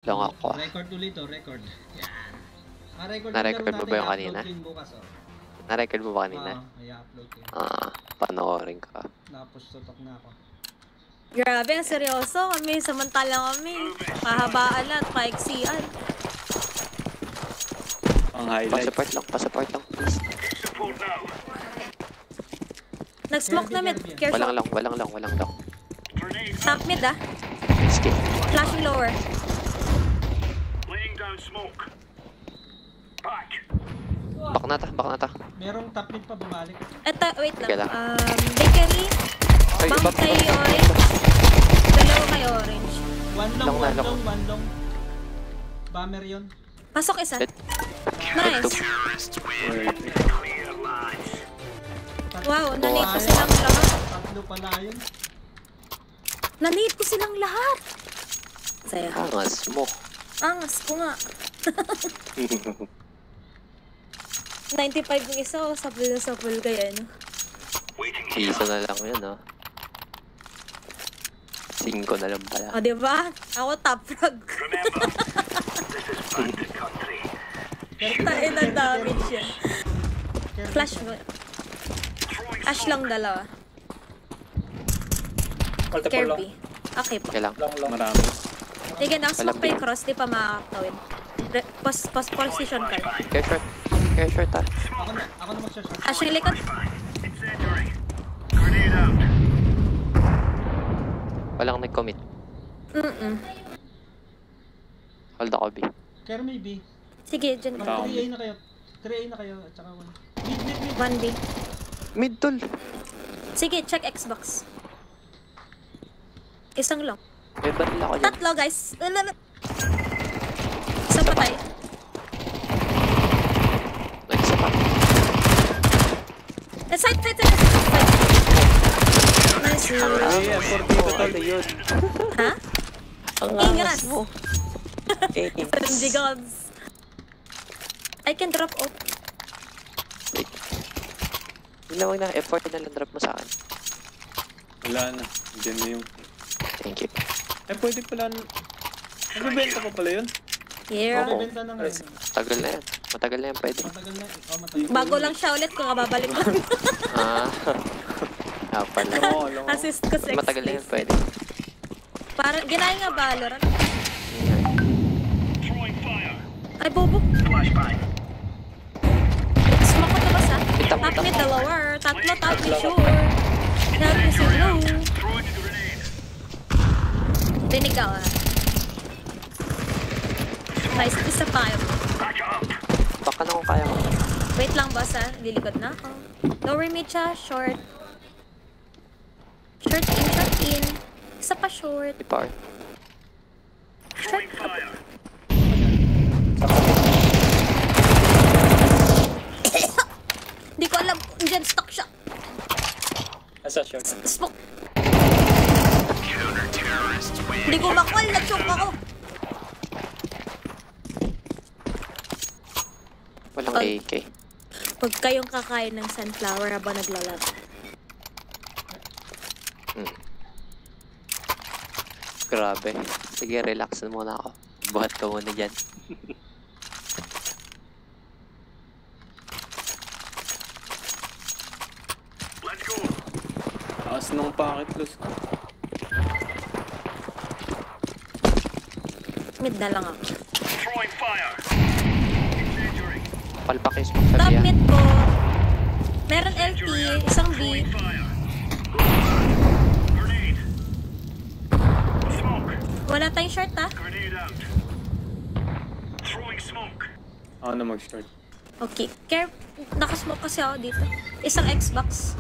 Lang ako. Record ulit o, record. Yan. Na-record mo ba yung kanina? Na-record mo ba kanina? i-upload ko. Panoorin ka. Napustutok na ako. Grabe, ang seryoso kami. Samantala kami. Pahabaan at paiksian. Ang highlight. Pasaport lang, please. Nag-smoke na mid. Careful. Walang lang. Top mid ah. Skip. Flashing lower. Back na ta. Merong top mid pa bumalik. Eto, wait lang. Kailan? Bakery. Ay, Bang kay orange. Dalawa kay orange. One long. Bomber yun. Pasok isa. Dead. Nice. Wow, nanate ko silang lahat. Tatlo pala yun. Nanate ko silang lahat. Saya. Angas mo. Angas ko nga. 95 yung isa, sapul na sapul kaya, no? Isa na lang yun, no? 5 na lang pala. O, diba? Ako top frog. Tain na damage yan. Flash mo. Ash lang dalawa. Kirby. Okay po. Okay lang. Marami. Sige, smoke pa yung cross, di pa makakawin. Post position ka. Care short ah. Ako na mag-short. Ash yung likod. Walang nag-commit. Hold ako, B. Care may B. Sige, dyan ka. 3A na kayo. 3A na kayo at saka 1. Mid. 1B. Mid tol. Sige, check Xbox. Isang long. May baril ako dyan. Tatlo, guys. Isang patay. Isa pa. Side. Nice. Yun. Ha? Ang Ingas. angas mo. Hindi gods. I can drop off. Wait. Wag na. Effort na lang drop mo sa akin. Wala na. Diyan na yung... Thank you. Pwede pala... Nagbibenta pa pala yun? Yeah. Oo. Benta na ngayon. Matagal na yan. Pwede. Matagal na. Matagal. Bago lang siya ulit kung babalik ko. Pala. Assist ko sa Matagal na yan, pwede. Parang ginaya nga Valorant. Ay, bobo. Smoke ko to ba sa? Top mid, dalawa. Tatlo, top mid, sure. Help me so low. Dinig ka ah. Nice, isa pa yun. Baka na kung kaya mo. Wait lang boss ah, lilikod na ako. Lower mid siya, short. Short in. Isa pa short. Ipar. Short up. Hindi ko alam kung dyan stock siya. Asa short? Smoke. Hindi ko makuha, na-choke ako. Walang AK. Huwag kayong kakain ng sunflower habang naglalab. Grabe. Sige, relax na muna ako. Buhat ka muna dyan. Taas ng packet loss ko. Mid na lang ako. Palpak yung smoke sa Top biya. mid ko. Meron LT, isang B. Wala tayong short ah. Ako na mag-short. Okay. Nakasmoke kasi ako dito. Isang Xbox.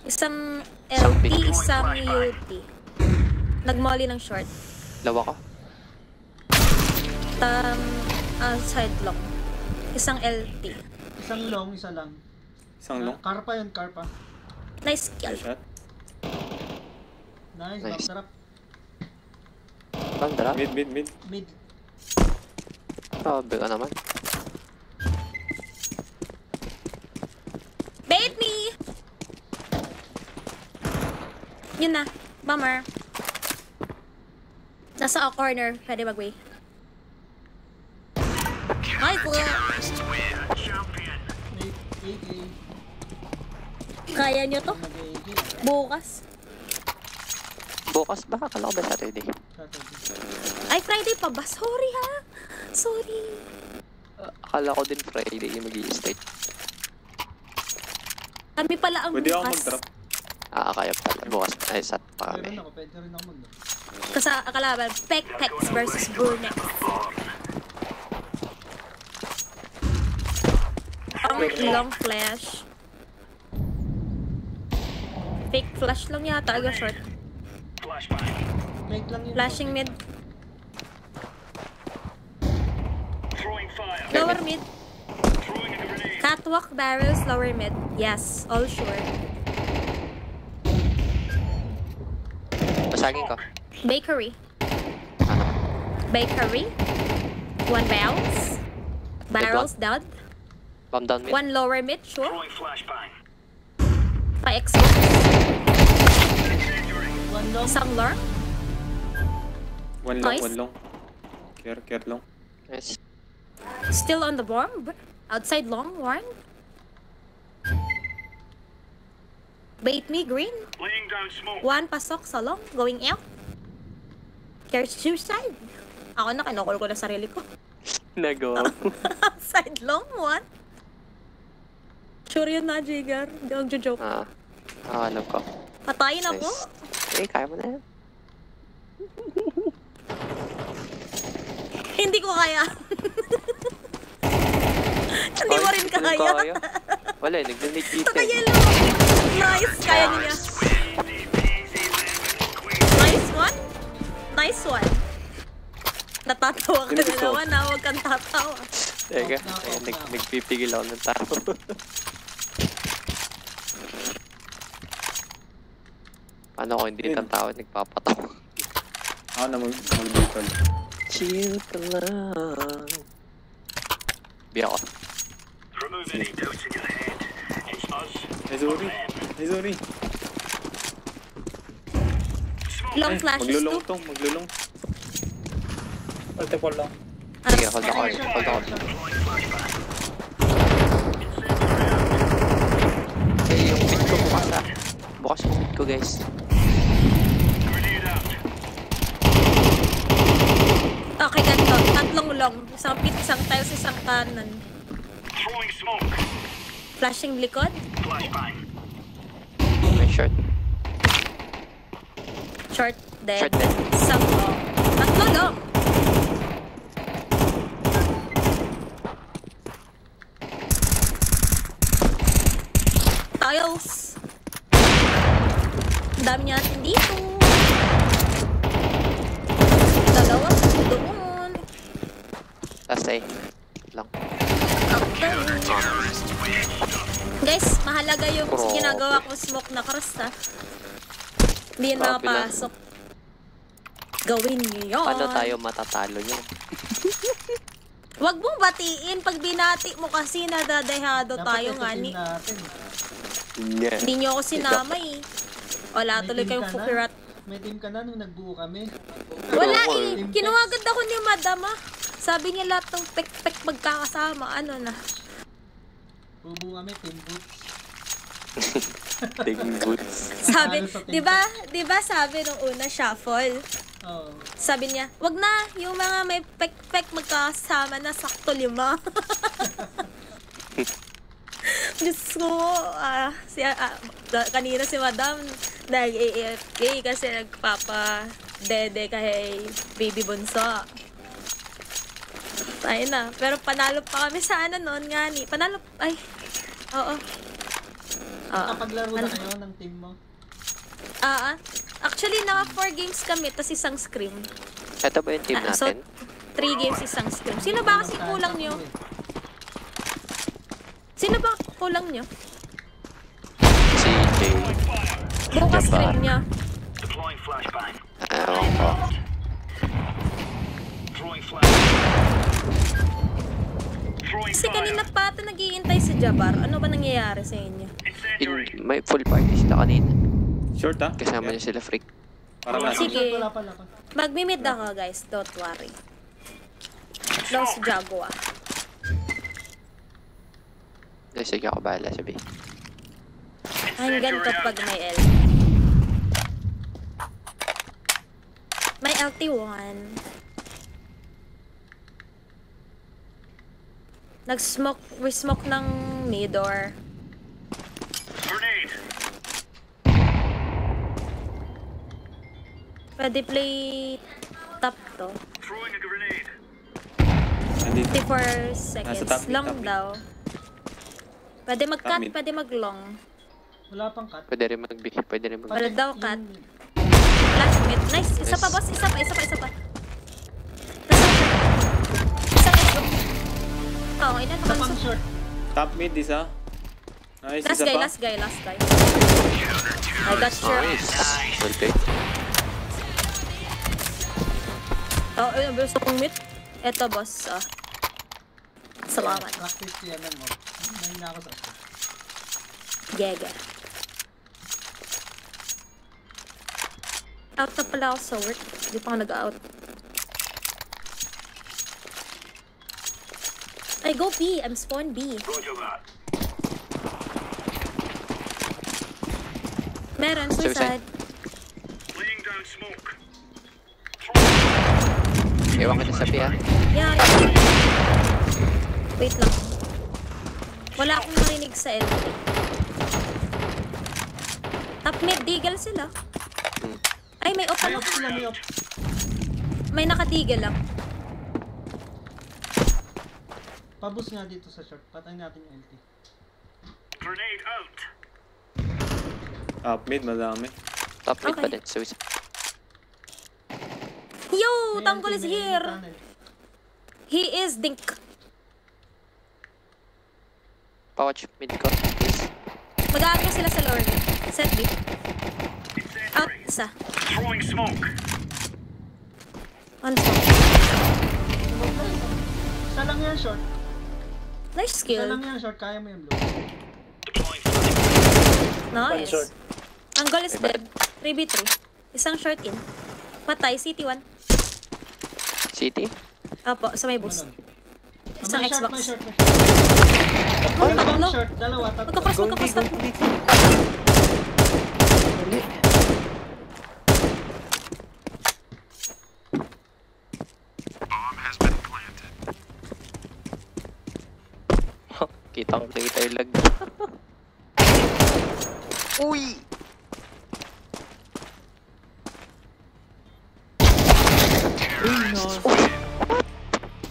Isang LT, isang UT. Nagmolly ng short. Lawa ko. Side lock. Isang LT. Isang long, isa lang. Isang long. Karpa yun, karpa. Nice kill. Shot. Nice. Nice. Sarap. Bang dala? Mid. Mid. Sabi ka naman. Bait me! Yun na. Bummer. Nasa corner. Pwede mag-way. Nice po. May AK. Kaya nyo to? Nag-AK. Bukas. Bukas ba? Akala ko ba Saturday? Saturday. Ay, Friday pa ba? Sorry ha. Sorry. Akala ko din Friday yung mag-i-stay. Kami pala ang Pwede ako bukas. mag-drop. Kaya pala. Bukas ay sat pa kami. Pwede rin ako mag-drop. Kasi kalaban, Pex versus Brunex. Ang long flash. Fake flash lang yata, aga short. Make lang yun. Flashing mid. Lower mid. Catwalk barrels, lower mid. Yes, all sure. Pasagin ko. Bakery. Ano? Bakery. One bounce. Barrels down. Bomb down mid. One lower mid, sure. Pa-exit. One long. Isang lure. One long, Nice. one long. Care long. Yes. Still on the bomb. Outside long, one. Bait me, green. One pasok sa long, going out. There's suicide. Ako na, kinukul ko na sarili ko. Nago. Outside long, one. Sure yun na, Jigar. Hindi ako joke. Alam ko. Patayin ako. Eh, kaya mo na yan. Hindi ko kaya. Hindi mo rin kaya. Wala, nag-donate dito. Ito ka yellow. Nice. Kaya niya. Nice one. Nice one. Natatawa ka na naman na. Huwag kang tatawa. Teka, nagpipigil ako ng tao. Paano ko hindi tatawa, nagpapatawa. Ako na mag-beacon. Chill ka lang. Biya ko. Ay, sorry. Long flashes Maglulong too. to, maglulong. Multiple lang. Sige, hold ako. Hold ako. Okay, yung mid ko bukas ah. Bukas yung mid ko, guys. Okay, ganito. Tatlong long. Isang pit, isang tiles, isang kanan. Flashing likod. May short. Short dead. Short dead. Isang long. Tatlo long. Tiles. Ang dami natin dito. Dalawa. Doon. Last ay. Lang. Okay. Guys, mahalaga yung Grabe. ginagawa kong smoke na cross ha. Hindi yan Grabe lang. makapasok. Gawin niyo yun. Paano tayo matatalo niyan? Huwag mong batiin. Pag binati mo kasi nadadehado tayo nga ni. Yeah. Hindi niyo ako sinama eh. Wala May tuloy team kayong ka na? fukirat. May team ka na nung nagbuo kami. Wala Pero, eh. Kinuha agad ako ni madam ah. Sabi niya lahat ng pek-pek magkakasama. Ano na. Bubuo kami, team boots. Big boots. Sabi, Panalo sa team 'di ba sabi nung una shuffle. Oo. Sabi niya, wag na, yung mga may pek-pek magkakasama na sakto 5. Diyos ko, kanina si madam nag-AFK kasi nagpapa-dede kay baby bunso. Tayo na. Pero panalo pa kami sa ano noon nga ni. Panalo, ay, oo. Nakapaglaro na kayo ng team mo. Actually, naka 4 games kami, tas isang scrim. Ito ba yung team So, natin? 3 games, isang scrim. Sino ba kasi kulang nyo? Sino ba kulang nyo? Si Jay. Bukas Jabbar. scrim nyo. Ewan ko. Kasi kanina pa ata nag-iintay si Jabbar. Ano ba nangyayari sa inyo? May full party sila kanina. Short ah? Kasama niya sila freak. Para nasa. Sige. Wala pa. Magmimid ako, guys. Don't worry. Los Jaguar. Sige ako bahala sabi. Hanggang to pag may L. May LT1. We-smoke ng mid-door. Pwede play top to. Nandito. 54 seconds. Nasa top mid, Long top mid. daw. Pwede mag-cut, Top mid. pwede mag-long. Wala pang cut. Pwede rin mag-B. Pwede rin mag-B. Wala daw cut. Last mid. Nice. Isa pa, boss. Isa pa. Isa pa. Oo, ina Isa pang naman. short. Top mid, isa. Nice, Last isa guy, pa. last guy. I got your... Nice. Okay. Oh, ayun, gusto kong meet. Eto, boss. Salamat. Practice yan mo. May na ako sa short. Gega. Out na pala ako sa work. Hindi pa ako nag-out. Ay, go B. I'm spawn B. Meron, suicide. Ewan kita sa B ha. Yeah. Wait lang. Wala akong marinig sa L. Top mid, deagle sila. Ay, may op May ano? off sila, may off. May nakadeagle lang. Pabus nga dito sa short. Patay natin yung LT. Top mid, madami. Top mid pa Okay. din. Suicide. Yo! May Tanggol LT, is may here! tunnel. He is dink. Pa-watch mid ko. Please. Mag-aagro sila sa lower mid. Set B. Out, isa. One stop. Isa lang yan short. Nice Isa skill. lang yan short. Kaya mo yung blue. Nice. short. Ang goal is dead. 3v3. Isang short in. Patay. CT1. City? Opo, sa may boost. Ganun. Isang May short, Xbox. may short, may short. Oh, Dalawang tatlo. short. Dalawa, tatlo. Magkakross, magkakross. Tatlo. Mali. Kita yung lag. Uy!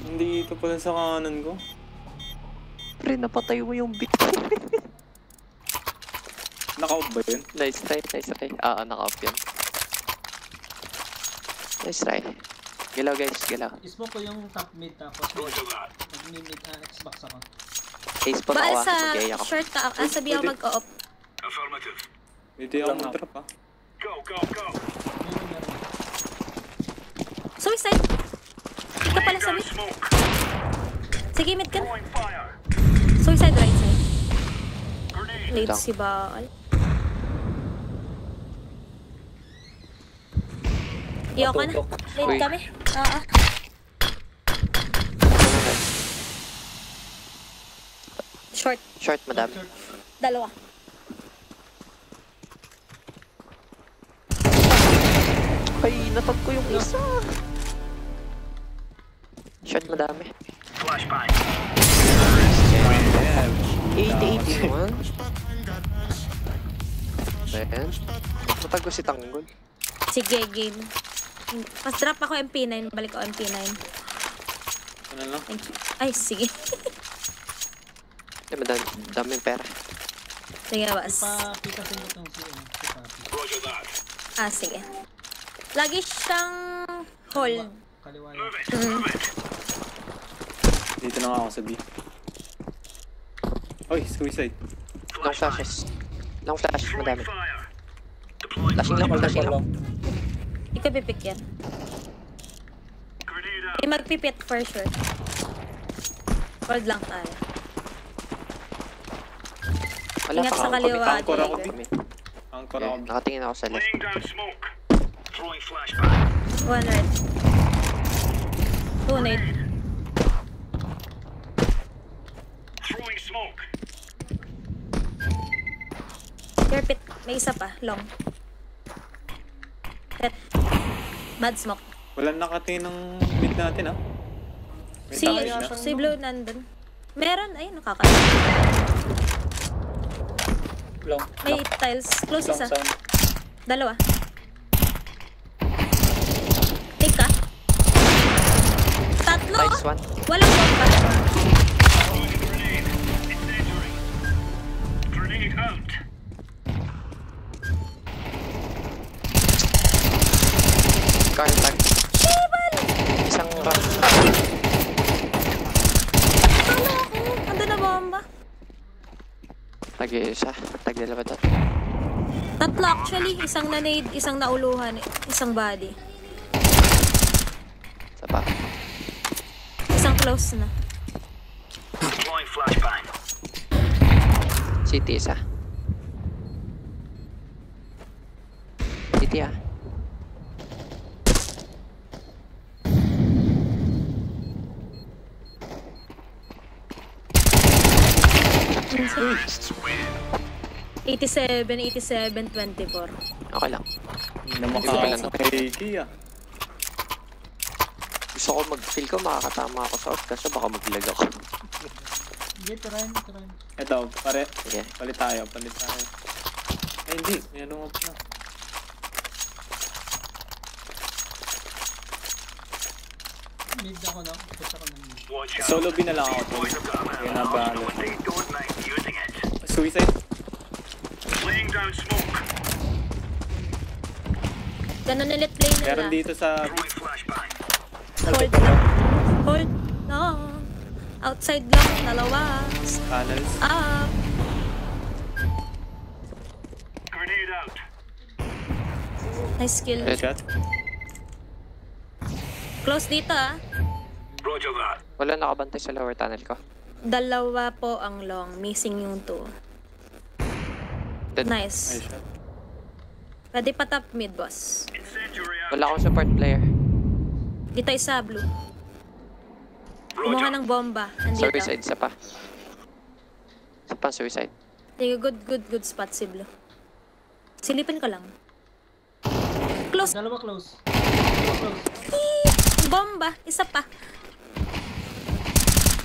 Hindi ito pala sa kanan ko. Pre, napatay mo yung beat. Naka-off ba yun? Nice try. Naka-off yun. Nice try. Galaw guys, galaw. Smoke ko yung top mid tapos mag-mid Xbox ako. Ace po Baal ako sa mag-gaya ako. short ka. Sabi ako Pwede. mag-o-op. Dito yung trap ha. Meron. Suicide. Hindi ka pala sa mid. Sige, mid ka na. Suicide right side. Late si Baal. Iyo ka na. Late Uy. kami. Oo. Short. Short, madami. Short. Dalawa. Ay, natag ko yung isa. Short, madami. 80-81. Ayan. Natag ko si Tanggol. Sige, game. Mas drop ako MP9. Balik ko MP9. Ano lang? Thank you. Ay, sige. Ay, daming pera. Sige, boss. Ipapitasin ko itong si Papi. Sige. Lagi siyang hold. Kaliwa yun. Dito na nga ako sa B. Oy, suicide. Long flashes. Long flash, madami. Flashing lang. Ikaw pipik yan. Hindi magpipit for sure. Hold lang tayo. Wala Ingat pa sa ako. kaliwa. Anchor ako. Jagger. Anchor Okay, ako. nakatingin ako sa left. One right. Two nade. Carpet. May isa pa. Long. Set. Bad smoke. Walang nakatingin ng mid natin, ah. May Si, takay na. si Blue nandun. Meron. Ayun, nakakala. Long. May tiles. Close Long isa. sound. Dalawa. Take ka. Tatlo. Nice one. Walang bomba. Car tag. Isang rush. Kala ako. Ando na bomba. Tag-isa. Tag-dalawa doon. Tatlo actually. Isang na-nade, isang nauluhan, isang body. Isa pa. Isang close na. City isa. City ah. Mm. 87, 24. Okay lang. Hindi na makakasa kay Kia. Gusto ko mag-feel ko makakatama ako sa out kasi baka mag-lag ako. Sige, tirahin. Ito, pare. Sige. Palit tayo. Ay, hindi. May ano nga pala. Mid ako na. Push ako ng mid. Solo B na lang ako. Kaya nabalo. Suicide. Ganun ulit play nila. Meron dito sa... Hold lang. Hold lang. Outside lang, dalawa. Tunnels. Up. Nice skill. Headshot. Close dito ah. Wala nakabantay sa lower tunnel ko. Dalawa po ang long. Missing yung two. Dead. Nice. Nice shot. Pwede pa top mid, boss. Wala akong support player. Dito isa, blue. Kumuha ng bomba. Andito. Suicide isa pa. Isa pang suicide. Sige, good spot si blue. Silipin ko lang. Close. Dalawa close. Bomba. Isa pa.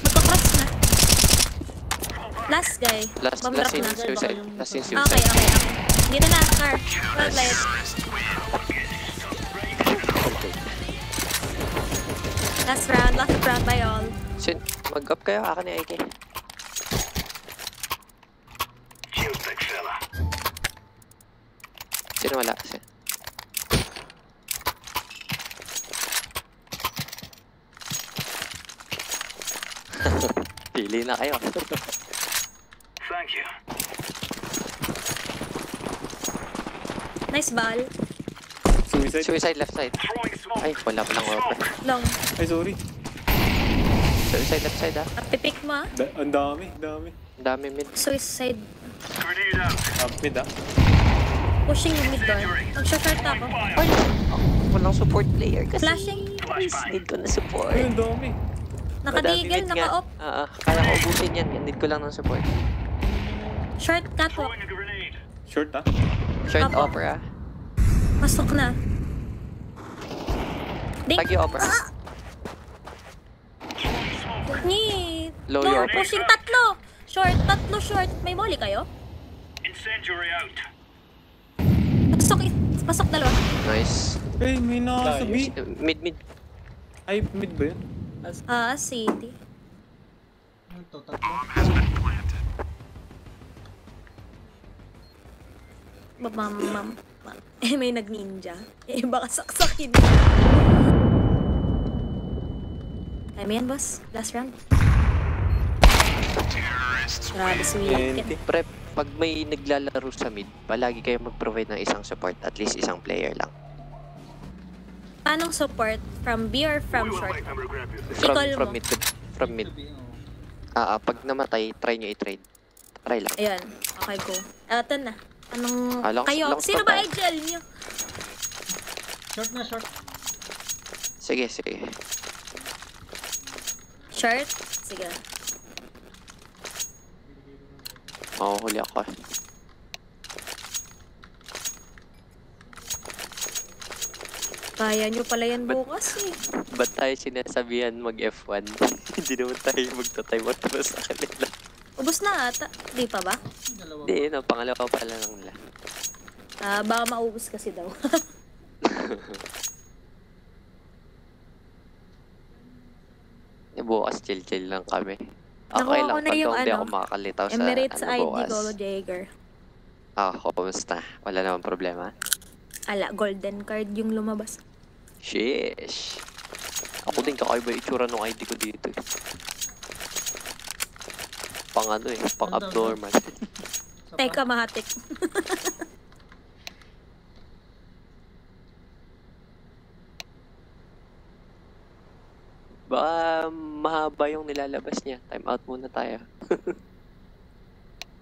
Magkakross na. Last guy. Last Bomb drop scene na. suicide. Last scene Okay. suicide. Dito na, car. Well played. Last round by all. Sin, mag-up kayo. Akin ni AK. Sino wala? Sin. Pili na kayo. Nice ball. Suicide. Suicide left side. Ay, wala pa lang open. Long. Ay, sorry. Suicide left side ah. Pipick mo ah. Ang dami. Ang dami mid. Suicide. Up mid, ah. Pushing yung mid door. Mag-short ako. Ay, walang support player kasi. Flashing. Please, need ko na support. Ay, ang dami. Nakadigil, Madami mid nga. naka-op. Kaya ko ubusin yan. Need ko lang ng support. Short catwalk. Short, ah. Short Opo. opera. Pasok na. Ding. Tagi opera. Ni. Low No, your- pushing tatlo. Tatlo short. May molly kayo? Pasok dalawa. Nice. Ay, may nasa B. Mid. Ay, mid ba yun? City. Ano to? Tatlo. Ma'am. May nag-ninja. Baka saksakin. Kaya mo yan, boss. Last round. Grabe, sweet. Pre, pag may naglalaro sa mid, palagi kayo mag-provide ng isang support. At least isang player lang. Anong support? From B or from short? I-call From mo. mid to from mid. Pag namatay, try nyo i-trade. Try lang. Ayan. Okay, go. Eto na. Anong... Long kayo? spot Sino ba tayo. i-gel nyo? Short na, short. Sige, sige. Short? Sige. Mahuhuli ako. Kaya nyo pala yan bukas eh. Ba't tayo sinasabihan mag F1? Hindi naman tayo magta-time out para sa kanila. Ubus na ata. Di pa ba? Dalawa. Hindi, no, pangalawa pala lang nila. Baka maubos kasi daw. Bukas chill-chill lang kami. Nakuha Okay ko lang na pag yung hindi ano, ako makakalitaw sa Emirates ano ID bukas. Golo Jaeger. Kumusta? Wala namang problema? Ala, golden card yung lumabas. Sheesh. Ako din kakaiba yung itsura ng ID ko dito eh. Pang ano eh, pang abnormal. Teka, mahatik. Baka mahaba yung nilalabas niya. Time out muna tayo.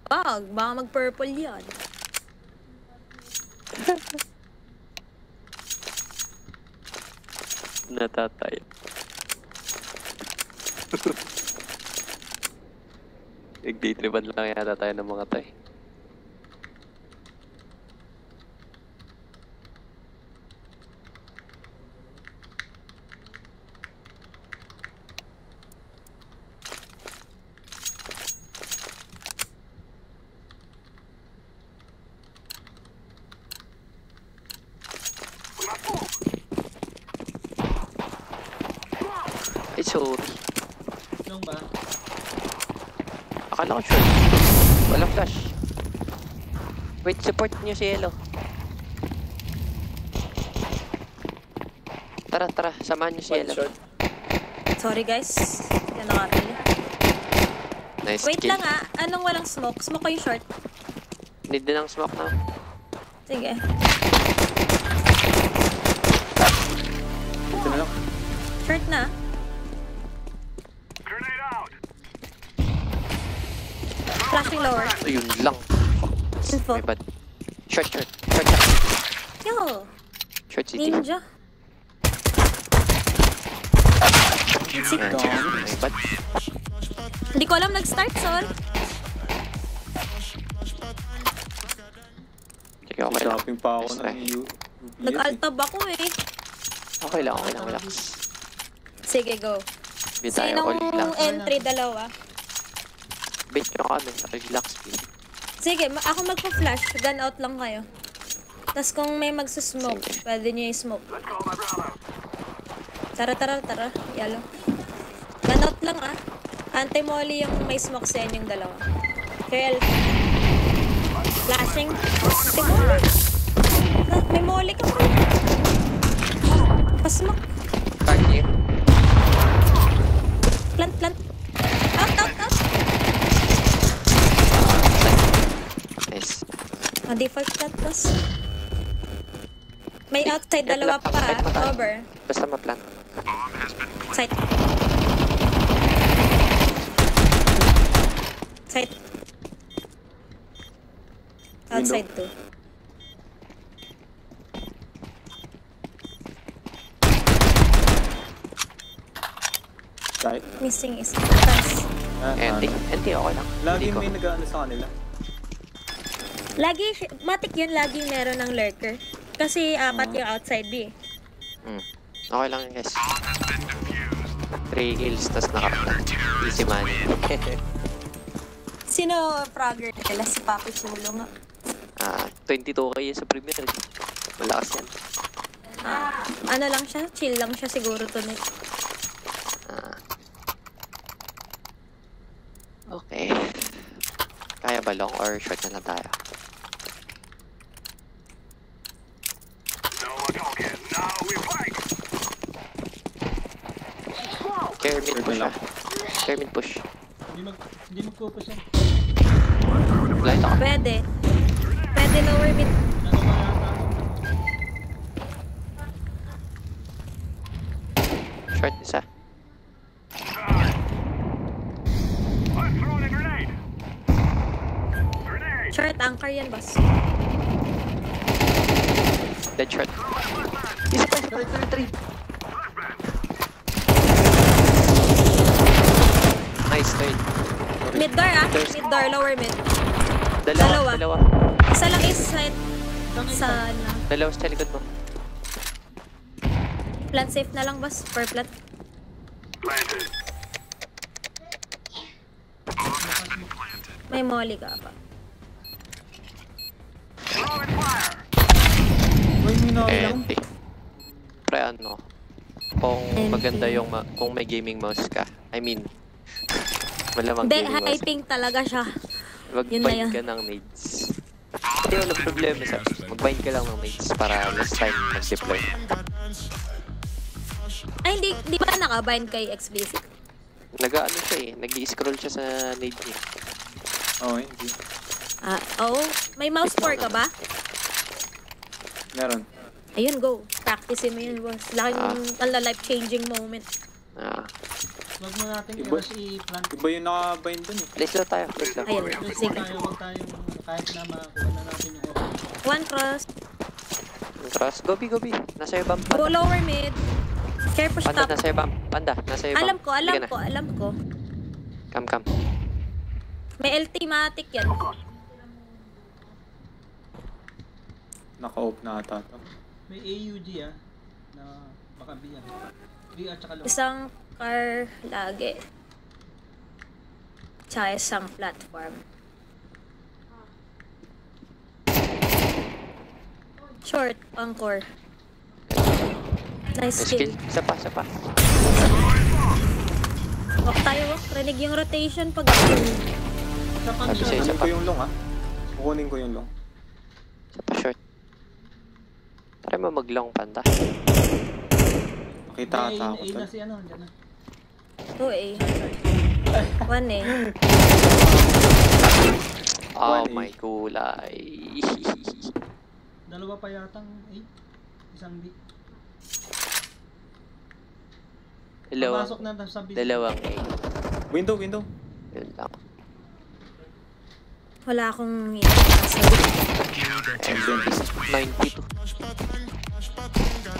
Baka mag-purple yan. Natatay. Nag-daytripan lang yata tayo ng mga tay. Sorry. Long ba? Akala ko sure. Walang flash. Wait, support niyo si Yellow. Tara, samahan niyo si Yellow. Short. Sorry guys. Yan nakapili. Nice Wait kill. lang anong walang smoke? Smoke ko yung short. Need din ng smoke na. Sige. Ito na lang. Short na. Flashing lower. Ayun lang. Info. May bad. Short. Yo! Short city. Ninja. May bad. Hindi ko alam nag-start, Sol. Sige, okay lang. Shopping pa ako Nice ng try. UPS. Nag-altab ako eh. Okay lang, relax. Sige, go. Hindi tayo Sinong all lang. entry? Dalawa. Bait nyo kami, relax. Sige, ako magpa-flash. Gun out lang kayo. Tapos kung may magsusmoke, Sige. pwede nyo i-smoke. Tara. Yellow. Gun out lang Anti-molly yung may smoke sa inyong dalawa. Kerl. Flashing. Anti-molly. May molly ka pa. Pa-smoke. Card here. Plant. Out. Nice. Default plant plus. May outside Kahit dalawa lang, pa. kahit mataas. Over. Basta ma-plant. Side. Outside too. Kahit. Missing is pass. NT, okay lang. Lagi Hindi ko. may nag-ano sa kanila. Lagi, matik yun, lagi meron ng lurker. Kasi apat yung outside B. Okay lang yun, guys. 3 kills, tas nakaplant. Easy money. Sino frogger nila? Si Papi Chulo nga. 22k yun sa Premier League. Malakas yan. Ano lang siya? Chill lang siya siguro tonight. Okay. Kaya ba long or short na lang tayo? Kermit push lang. Kermit push. Hindi magpupush yan. Light ako. Pwede lower mid. Ano ba yata? Short isa. Short anchor yan, boss. Dead shot. Isa pa, three. Nice, third. Mid door ah. Mid door, lower mid. Dalawa. Isa lang is side. Sa ano. Dalawa sa likod mo. Plant safe na lang boss. Per plant. May molly ka pa. Uy, may nakakita lang. Hindi. Pre, ano? Kung maganda yung kung may gaming mouse ka. I mean, malamang Hindi, gaming mouse. hyping talaga siya. Yun na Mag-bind yun. ka ng nades. Hindi, walang problema sa mag-bind ka lang ng nades para less time mag-deploy. Ay, hindi ba nakabind kay explicit? Nag-ano siya eh. Nag-i-scroll siya sa nade niya. Oo, hindi. Ah, oo. May mouse for ka ba? Meron. Ayun, go. Practicein mo yun, boss. Laking life-changing moment. Wag mo natin Iba- i-rush i-plant. Iba yung nakabind dun eh. Place lang tayo. Place lang. Ayun, Rush sige. tayo, wag tayong kahit na makakuha na natin yung okay. One cross. Cross. Gobi. Nasa iyo, bam. Go lower mid. Care push Panda, top. nasa iyo, bam. Panda, nasa iyo, bam. Alam Sige na. ko. Come. May LT-matic yan. Naka-off na ata to. May AUG na baka B yan. B at saka low. Isang car lagi. Tsaka isang platform. Short, anchor. Nice Skill. kill. Isa pa. Walk tayo, walk. Rinig yung rotation pag... Sa pang Sabi siya, shot. isa Kukunin pa. ko yung long, ha? Kukunin ko yung long. Isa pa short. Try mo mag-long, Panda. Nakita May ata ako A to. na si ano, dyan na. 2A. 1A. Oh 1A. my kulay. Dalawa pa yatang A. Isang B. Pasok na sa B. Dalawang A. Window. Yun lang. Wala akong... 92.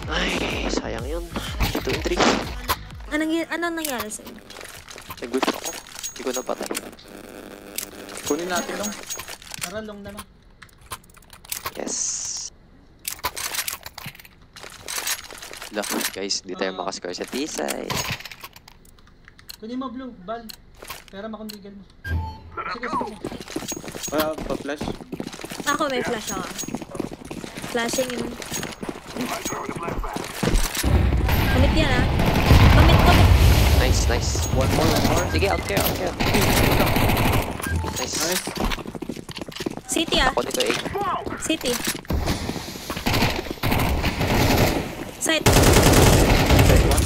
Ay, sayang yun. 2 and 3. Anong nangyari sa'yo? Nag-gusto ko. Hindi ko napatay. Kunin natin long. Tara, long na lang. Yes. Look, guys, di tayo makascore sa T-side. Kunin mo blue, bal. Pera makundigan mo. Sige. Wala pa flash. Ako may flash ako. Flashing in. Commit yan ah. Commit. Nice. One more. Sige, out care. Nice. Nice. City ah. Ako nito A. City. Side.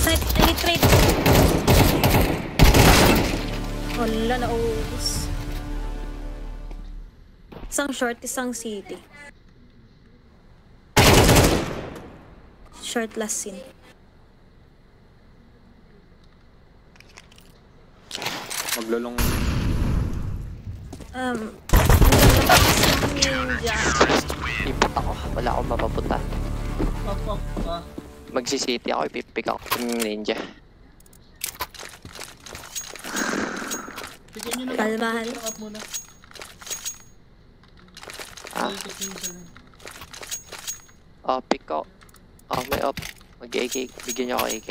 I need trade. Wala na ubus. Isang short, isang city. Short last scene. Maglulong. Ninja. Ipat ako. Wala akong mapapunta. Pop. Magsi-city ako, ipipick ako ng ninja. Pikin nyo na lang. Kalmahan. Pick up muna. Ah, Pick nyo sila. pick ko. May up. Mag-AK. Bigyan niyo ako AK.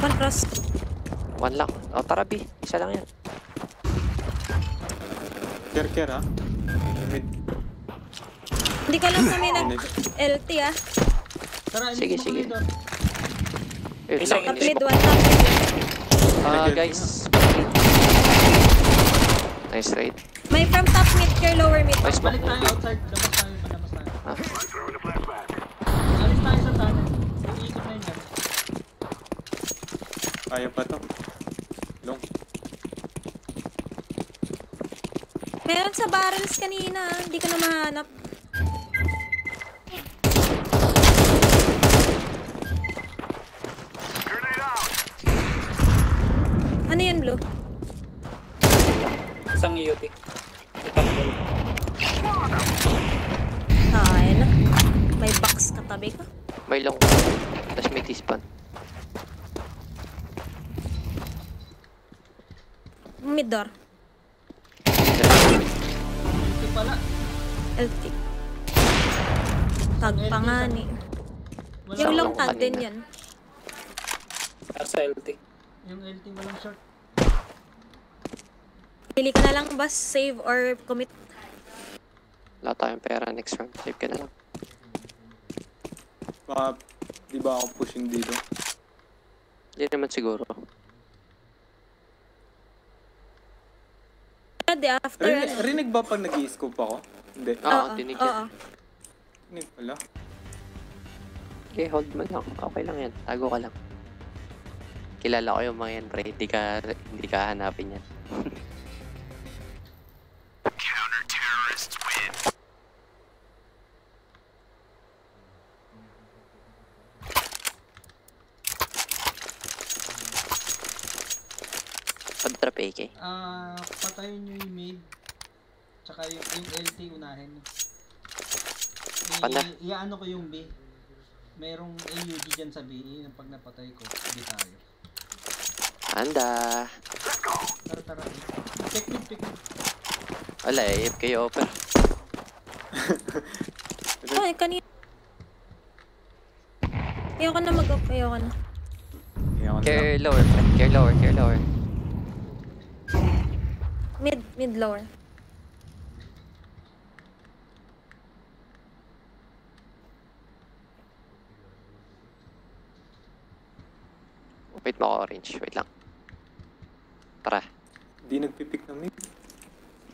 One cross. One lang. Tara B. Isa lang yan. Care, ha? Mid. Hindi ka lang kami nag-LT ah. Tara, Sige. makulit doon. Yun Top lang. mid, one top mid. Guys. Nice trade. May from top mid care lower mid. Nice smoke. Balik tayo outside. Labas tayo. Ah, Alis tayo sa tunnel. Iikot na yun dyan. Kaya pa to. Long. Meron sa barrels kanina. Hindi ko na mahanap. Ano yun, blue. Isang EOT. Ipakbol. Ay na. May box katabi ka. May long. Tapos may T-spawn. Mid door. Ito pala. LT. Tag pa nga ni. Wala Yung long long tag din kanina. yan. Nasa LT. Yung LT walang short. Pili ka na lang ba save or commit? Wala tayong pera next round. Save ka na lang. Baka, di ba ako pushing dito? Hindi naman siguro. Pwede after Rinig ba pag nag-i-scope ako? Hindi. Oo, dinig yan. Oo. Rinig pala. Okay, hold mo lang. Okay lang yan. Tago ka lang. Kilala ko yung mga yan, pre. Hindi ka hanapin yan. Pag-trap AK. Patayin nyo yung mid. Tsaka yung LT unahin. Panda. Iaano ko yung B. Merong AUG dyan sa B. Yung pag napatay ko, hindi tayo. Anda. Tara. Pick mid. Wala eh. Kayo open. Oh, kanina. Ayoko na mag-up. Ayoko na. Care lower, pre. Care lower. Mid lower. Wait mo ako orange. Wait lang. Tara. Di nagpipick ng mid.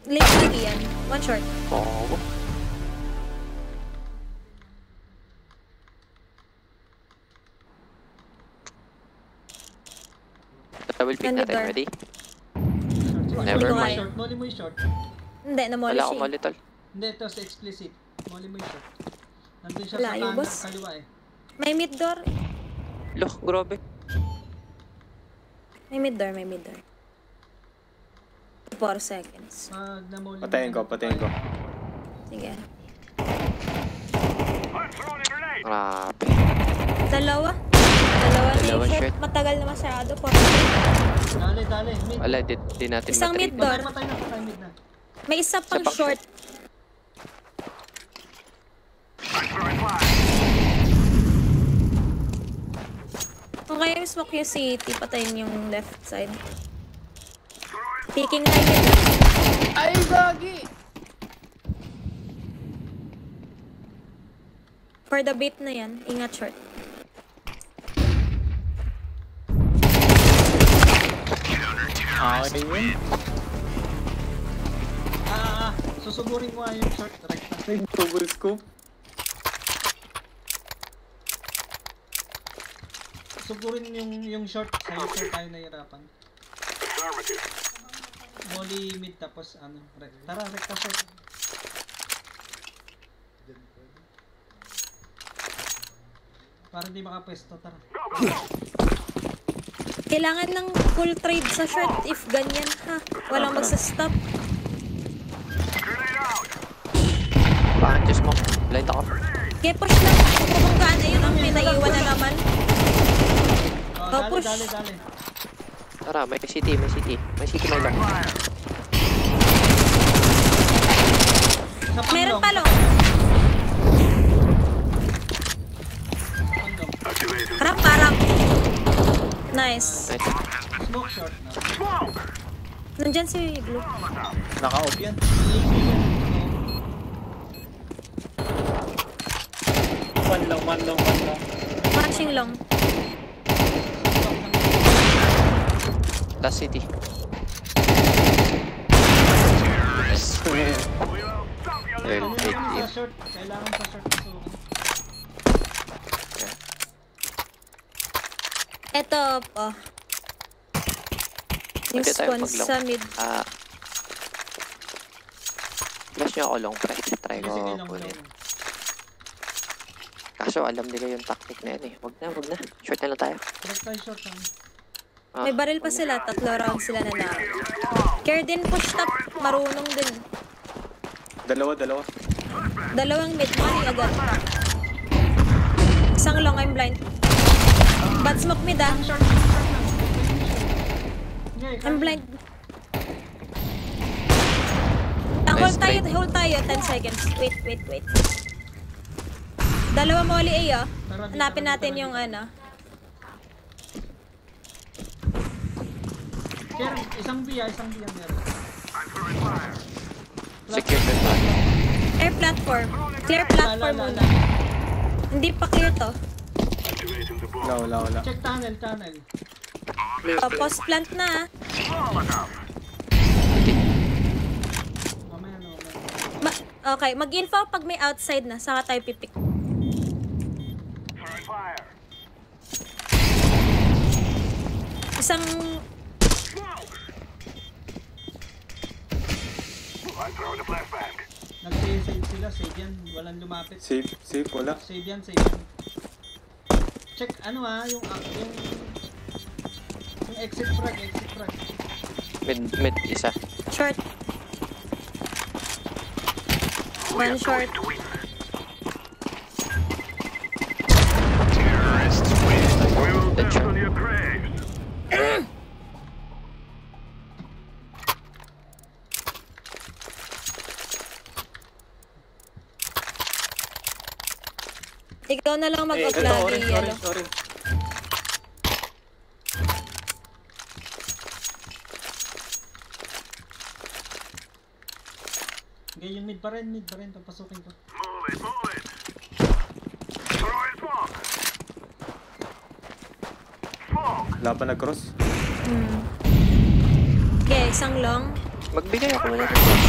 Late lagi yan. One short. Oo. Double pick Nandito. natin. Ready? Short. Never mind. Molly mo yung short. Hindi, namoli Wala siya. akong malitol. Hindi, ito sa explicit. Molly mo yung short. Nandun siya Wala, sa yung kanan, boss. kaliwa eh. May mid door. Loh, grabe. May mid door. 4 seconds. Pag na-molly Patayin ko. Sige. Grabe. Dalawa na yung Dalawa short. short. Matagal na masyado. Dali, mid. Wala, di natin Isang mid matrip. door. Patay mid na. May isa pang pang short. Kung kaya yung smoke yung city, patayin yung left side. Peeking right yun. Ay, gagi! For the bait na yan, ingat short. Okay yun. Susugurin mo nga yung short. Rekta. Ay, double scope. Sugurin yung short. Sa'yo short tayo nahirapan. Molly mid tapos ano. Tara, rekta short. Para di makapwesto, tara. Kailangan ng full trade sa short if ganyan ha. Walang magsastop. Bakit just mo? Blind ako. Okay, push lang. Kung gaano yun ang may naiwan na naman. Oh, push. dali. Tara, may city. May long. Sa panglong. Meron pa long. Panglong. Harap. Nice. Nice. Smoke short na. Nandyan si Blue. Naka-off yan. One lang. Matching long. Last city. Well, big Kailangan deal. sa short. Kailangan sa short. Eto po. Yung Pwede tayo spawn mag-long. sa mid. Flash nyo ako long, pre. Try ko Sige, long. kunin. Kaso alam nila yung tactic na yan eh. Wag na. Short na lang tayo. Correct tayo short. May baril pa sila, 3 rounds sila na na. Care din push top, marunong din. Dalawa. Dalawang mid, money agad. Isang long, I'm blind. Bad smoke mid ah. I'm blind. Hold tayo, 10 seconds. Wait. Dalawa molly A, oh. Hanapin natin yung ano. Kaya, isang B ang meron. Secure the top. Air platform. Clear platform muna. Hindi pa clear to. Wala. Check tunnel. Post plant na ah. Mamaya. Okay, mag-info pag may outside na, saka tayo pipik. Isang... Nag-save sila, save yan. Walang lumapit. Safe, wala. Save yan. Check, yung exit frag. Mid, isa. Short. One short. Dead shot. Ikaw na lang mag-up Ito, lagi. orange. Okay, yung mid pa rin. Papasukin ko. Wala pa nag-cross. Okay, isang long. Magbigay ako wala ng cross.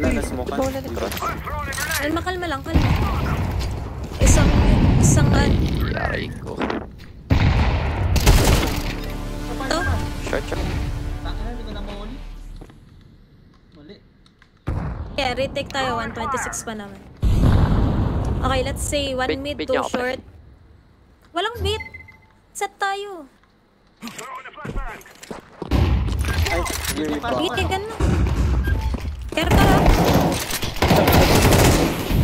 Wala na smoke. Di ba wala ng cross? Kalma lang. Isang Yari ko. to. Short. Taka na, hindi ko na mauli. Muli. Yeah, retake tayo. 126 pa naman. Okay, let's say 1 mid, Bit 2 niya ako, short. Walang beat. Set tayo. Ay, hindi pa. Bitigan na. Care ka lang.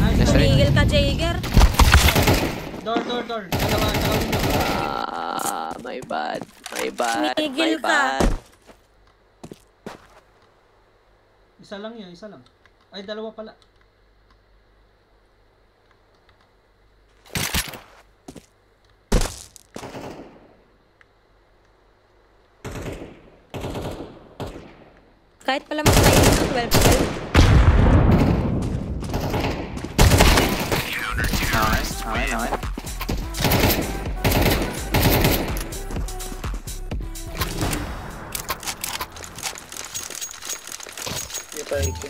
Nice. Tumigil ka, Jaeger. Door. Dalawa. My bad. Tumigil ka. Isa lang. Ay, dalawa pala. Kahit pala magtayo ng 12. Okay. Ito.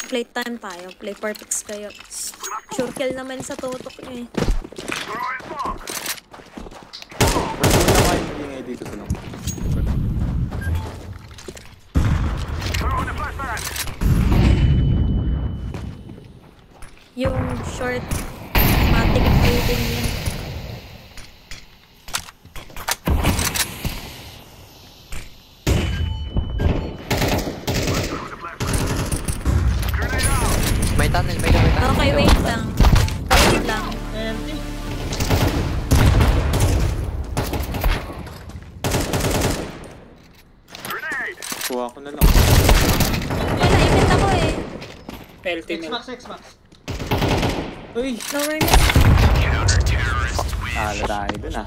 Playtime tayo. Play perfects kayo. Sure kill naman sa tutok nyo eh. Wala kayo magingay dito sa lang. Yung short matic building yan. May tunnel. Okay, wait lang. Empty. Kuha ko na lang. Wala, event ako eh. X-Max. Uy! Lower mid. Talo tayo dun ah.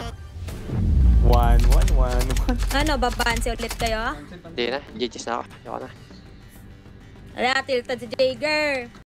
1-1. Ano, babansi ulit kayo? Hindi na. GG's na ako. Ayoko na. Wala, tilted si Jaeger.